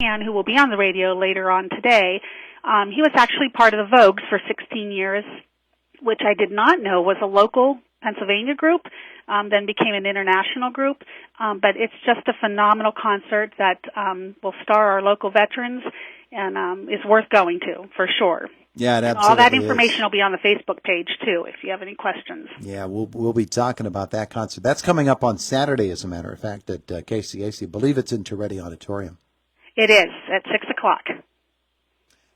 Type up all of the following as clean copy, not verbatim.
Diann, who will be on the radio later on today, he was actually part of the Vogues for 16 years, which I did not know was a local Pennsylvania group, then became an international group. But it's just a phenomenal concert that will star our local veterans and is worth going to, for sure. Yeah, it absolutely all that information is. will be on the Facebook page, too, if you have any questions. Yeah, we'll be talking about that concert. That's coming up on Saturday, as a matter of fact, at KCAC. I believe it's in Toretti Auditorium. It is, at 6 o'clock.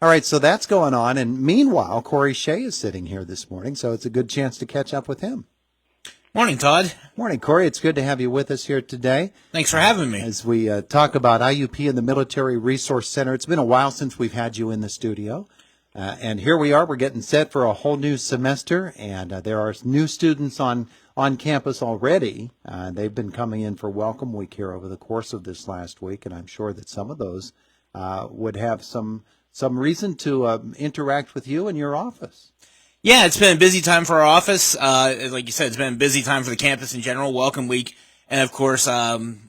All right, so that's going on. And meanwhile, Cory Shay is sitting here this morning, so it's a good chance to catch up with him. Morning, Todd. Morning, Cory. It's good to have you with us here today. Thanks for having me. As we talk about IUP and the Military Resource Center, it's been a while since we've had you in the studio. And here we are. We're getting set for a whole new semester, and there are new students on campus already. They've been coming in for Welcome Week here over the course of this last week, and I'm sure that some of those would have some reason to interact with you in your office. Yeah, it's been a busy time for our office. Like you said, it's been a busy time for the campus in general, Welcome Week. And, of course,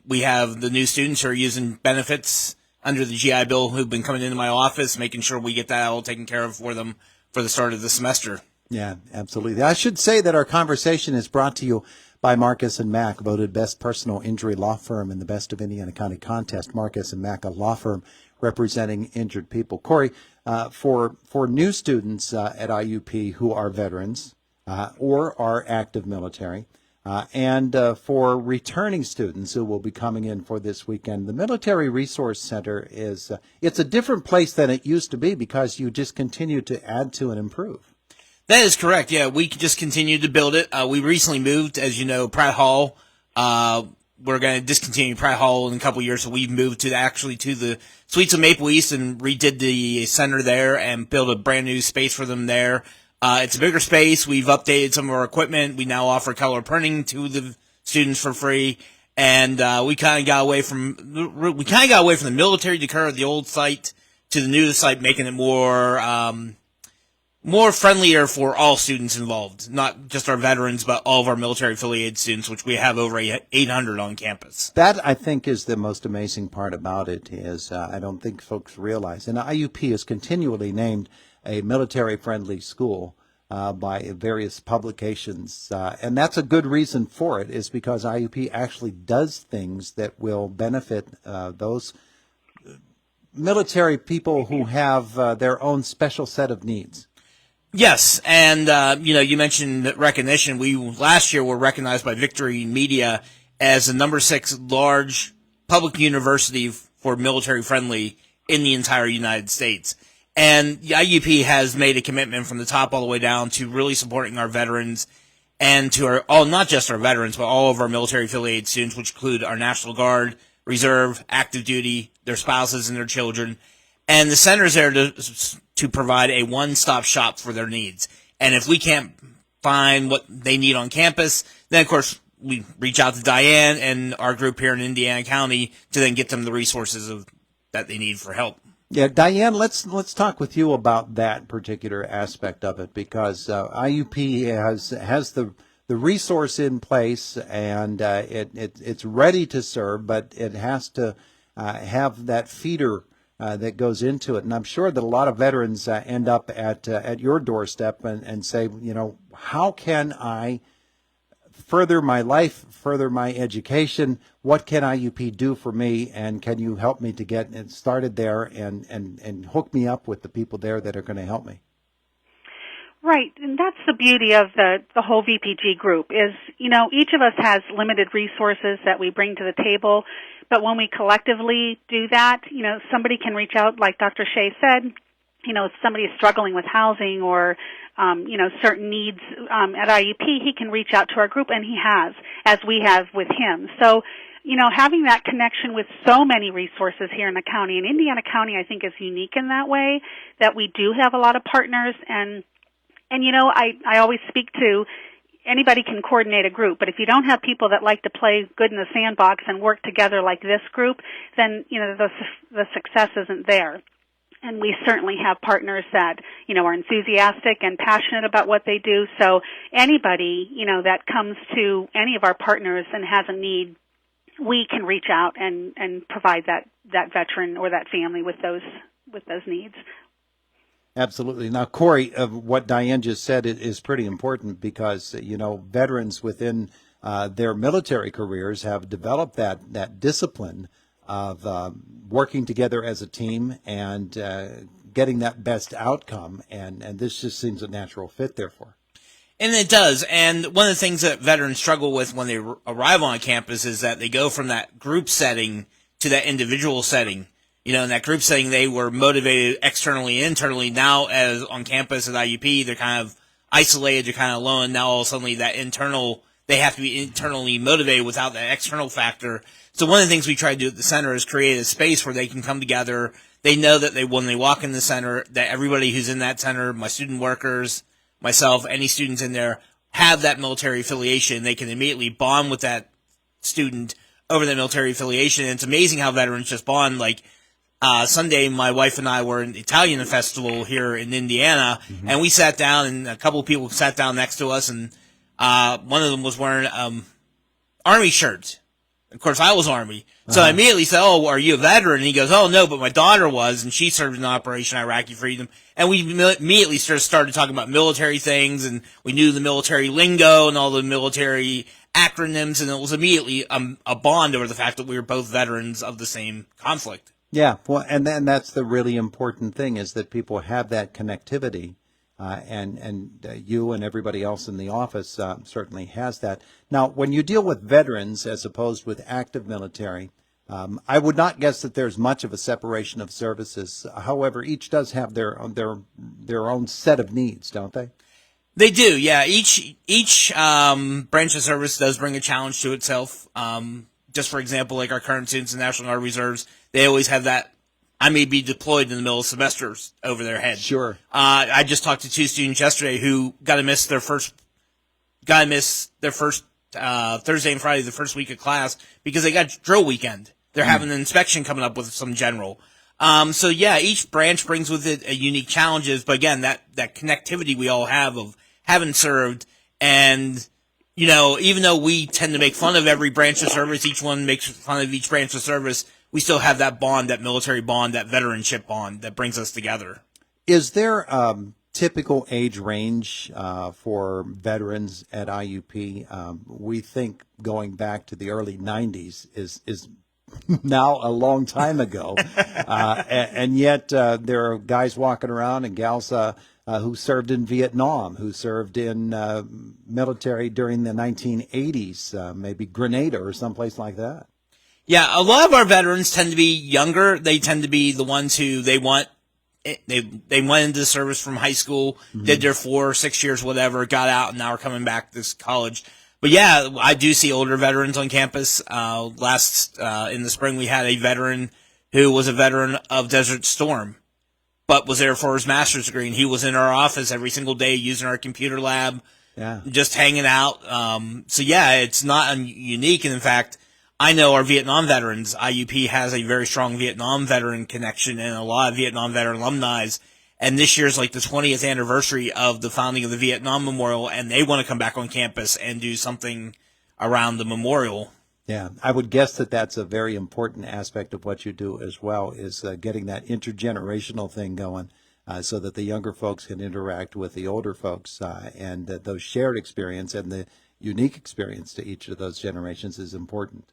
we have the new students who are using benefits under the GI Bill who've been coming into my office, making sure we get that all taken care of for them for the start of the semester. Yeah, absolutely. I should say that our conversation is brought to you by Marcus & Mack, voted best personal injury law firm in the Best of Indiana County contest. Marcus & Mack, a law firm representing injured people. Cory, for new students at IUP who are veterans or are active military, and for returning students who will be coming in for this weekend, the Military Resource Center is it's a different place than it used to be because you just continue to add to and improve. That is correct. Yeah, we just continue to build it. We recently moved, as you know, Pratt Hall. We're going to discontinue Pratt Hall in a couple of years, so we've moved to the Suites of Maple East and redid the center there and built a brand new space for them there. It's a bigger space. We've updated some of our equipment. We now offer color printing to the students for free, and we kind of got away from the military decor of the old site to the new site, making it more friendlier for all students involved, not just our veterans, but all of our military-affiliated students, which we have over 800 on campus. That, I think, is the most amazing part about it, is I don't think folks realize. And IUP is continually named a military-friendly school by various publications, and that's a good reason for it, is because IUP actually does things that will benefit those military people who have their own special set of needs. Yes, and you mentioned recognition. We last year were recognized by Victory Media as the number 6 large public university for military friendly in the entire United States. And the IUP has made a commitment from the top all the way down to really supporting our veterans and to not just our veterans, but all of our military affiliated students, which include our National Guard, Reserve, active duty, their spouses and their children. And the center is there to provide a one-stop shop for their needs. And if we can't find what they need on campus, then, of course, we reach out to Diann and our group here in Indiana County to then get them the resources that they need for help. Yeah, Diann, let's talk with you about that particular aspect of it, because IUP has the resource in place, and it's ready to serve, but it has to have that feeder that goes into it. And I'm sure that a lot of veterans end up at your doorstep and say, how can I further my life, further my education? What can IUP do for me? And can you help me to get started there and hook me up with the people there that are going to help me? Right, and that's the beauty of the whole VPG group is, each of us has limited resources that we bring to the table, but when we collectively do that, somebody can reach out, like Dr. Shay said, if somebody is struggling with housing or, certain needs at IUP, he can reach out to our group, and he has, as we have with him. So, having that connection with so many resources here in the county, and Indiana County, I think, is unique in that way, that we do have a lot of partners, and I always speak to anybody can coordinate a group, but if you don't have people that like to play good in the sandbox and work together like this group, then, the success isn't there. And we certainly have partners that, are enthusiastic and passionate about what they do. So anybody, that comes to any of our partners and has a need, we can reach out and provide that veteran or that family with those needs. Absolutely. Now, Cory, what Diann just said is pretty important because, veterans within their military careers have developed that discipline of working together as a team and getting that best outcome. And this just seems a natural fit, therefore. And it does. And one of the things that veterans struggle with when they arrive on campus is that they go from that group setting to that individual setting. In that group setting, they were motivated externally and internally. Now, as on campus at IUP, they're kind of isolated, they're kind of alone. Now, all of a sudden, they have to be internally motivated without that external factor. So one of the things we try to do at the center is create a space where they can come together. They know that when they walk in the center, that everybody who's in that center, my student workers, myself, any students in there, have that military affiliation. They can immediately bond with that student over that military affiliation. And it's amazing how veterans just bond. Like, Sunday, my wife and I were in the Italian festival here in Indiana, and we sat down, and a couple of people sat down next to us, and one of them was wearing Army shirts. Of course, I was Army. So I immediately said, "Oh, are you a veteran?" And he goes, "Oh, no, but my daughter was, and she served in Operation Iraqi Freedom." And we immediately started talking about military things, and we knew the military lingo and all the military acronyms, and it was immediately a bond over the fact that we were both veterans of the same conflict. Yeah, well, and then that's the really important thing is that people have that connectivity, and you and everybody else in the office certainly has that. Now, when you deal with veterans as opposed with active military, I would not guess that there's much of a separation of services. However, each does have their own set of needs, don't they? They do, yeah. Each branch of service does bring a challenge to itself. Just for example, like our current students in National Guard Reserves, they always have that I may be deployed in the middle of semesters over their head. Sure. I just talked to two students yesterday who got to miss their first Thursday and Friday, the first week of class, because they got drill weekend. They're having an inspection coming up with some general. So yeah, each branch brings with it a unique challenges, but again, that connectivity we all have of having served, and even though we tend to make fun of every branch of service, each one makes fun of each branch of service, we still have that bond, that military bond, that veteranship bond that brings us together. Is there typical age range for veterans at IUP? We think going back to the early 90s is now a long time ago, and yet there are guys walking around and gals who served in Vietnam, who served in military during the 1980s, maybe Grenada or someplace like that. Yeah, a lot of our veterans tend to be younger. They tend to be the ones who they went into the service from high school, did their 4 or 6 years, whatever, got out, and now are coming back to college. But yeah, I do see older veterans on campus. In the spring, we had a veteran who was a veteran of Desert Storm, but was there for his master's degree, and he was in our office every single day using our computer lab, just hanging out. So yeah, it's not unique, and in fact, I know our Vietnam veterans, IUP has a very strong Vietnam veteran connection and a lot of Vietnam veteran alumni. And this year's like the 20th anniversary of the founding of the Vietnam Memorial, and they want to come back on campus and do something around the memorial. Yeah, I would guess that that's a very important aspect of what you do as well, is getting that intergenerational thing going so that the younger folks can interact with the older folks, and that those shared experience and the unique experience to each of those generations is important.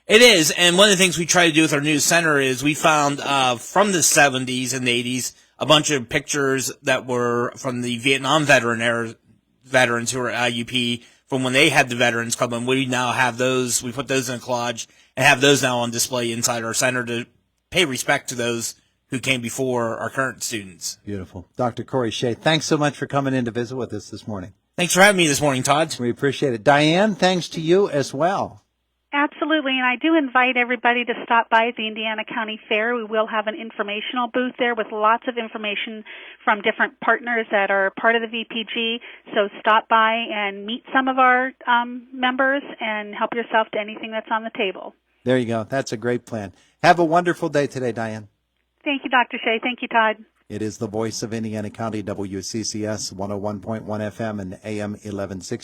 It is, and one of the things we try to do with our new center is we found from the 70s and 80s a bunch of pictures that were from the Vietnam veterans who were at IUP from when they had the Veterans Club, and we now have those. We put those in a collage and have those now on display inside our center to pay respect to those who came before our current students. Beautiful. Dr. Cory Shay, thanks so much for coming in to visit with us this morning. Thanks for having me this morning, Todd. We appreciate it. Diann, thanks to you as well. Absolutely, and I do invite everybody to stop by at the Indiana County Fair. We will have an informational booth there with lots of information from different partners that are part of the VPG. So stop by and meet some of our members and help yourself to anything that's on the table. There you go. That's a great plan. Have a wonderful day today, Diann. Thank you, Dr. Shay. Thank you, Todd. It is the voice of Indiana County, WCCS 101.1 FM and AM 1160.